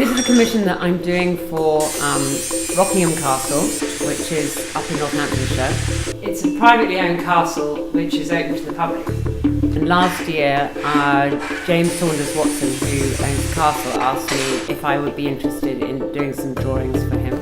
This is a commission that I'm doing for Rockingham Castle, which is up in Northamptonshire. It's a privately owned castle which is open to the public. And last year, James Saunders Watson, who owns the castle, asked me if I would be interested in doing some drawings for him.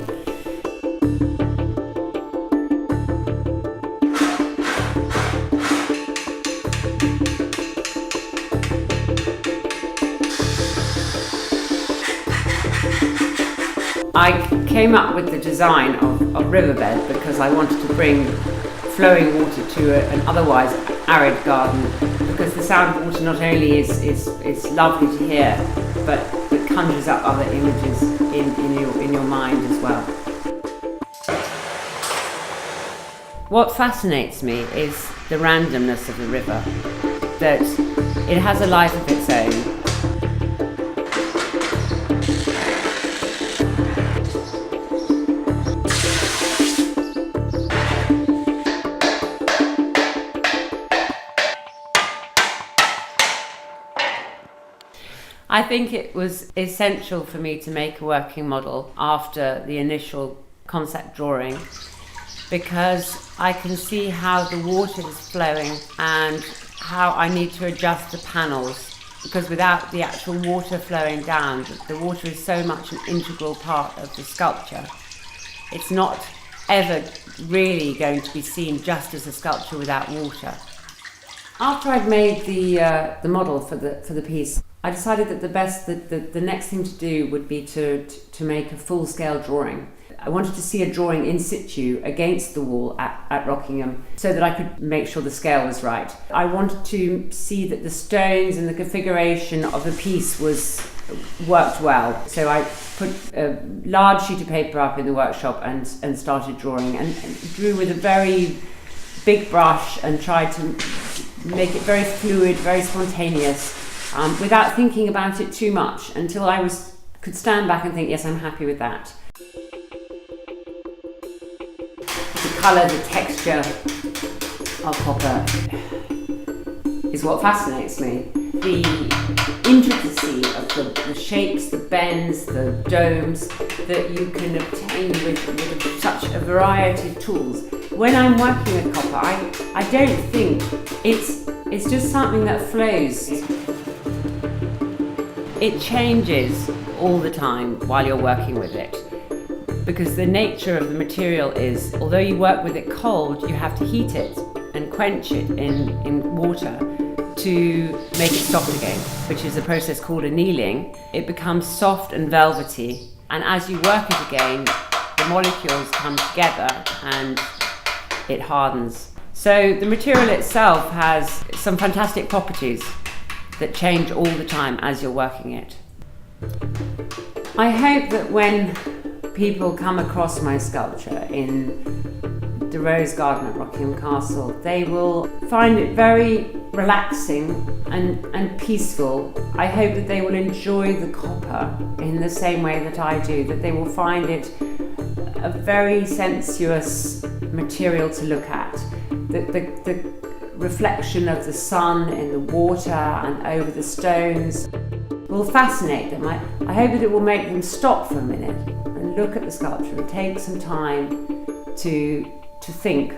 I came up with the design of riverbed because I wanted to bring flowing water to an otherwise arid garden, because the sound of water not only is lovely to hear, but it conjures up other images in your mind as well. What fascinates me is the randomness of the river, that it has a life of its own. I think it was essential for me to make a working model after the initial concept drawing, because I can see how the water is flowing and how I need to adjust the panels, because without the actual water flowing down, the water is so much an integral part of the sculpture. It's not ever really going to be seen just as a sculpture without water. After I'd made the model for the piece, I decided that the next thing to do would be to make a full-scale drawing. I wanted to see a drawing in situ against the wall at Rockingham so that I could make sure the scale was right. I wanted to see that the stones and the configuration of the piece worked well. So I put a large sheet of paper up in the workshop and started drawing, and drew with a very big brush and tried to make it very fluid, very spontaneous, without thinking about it too much, until I could stand back and think, yes, I'm happy with that. The colour, the texture of copper is what fascinates me. The intricacy of the shapes, the bends, the domes that you can obtain with such a variety of tools. When I'm working with copper, I don't think it's just something that flows. It changes all the time while you're working with it, because the nature of the material is, although you work with it cold, you have to heat it and quench it in water to make it soft again, which is a process called annealing. It becomes soft and velvety, and as you work it again, the molecules come together and it hardens. So the material itself has some fantastic properties that change all the time as you're working it. I hope that when people come across my sculpture in the Rose Garden at Rockingham Castle, they will find it very relaxing and peaceful. I hope that they will enjoy the copper in the same way that I do, that they will find it a very sensuous material to look at. The reflection of the sun in the water and over the stones will fascinate them. I hope that it will make them stop for a minute and look at the sculpture and take some time to think.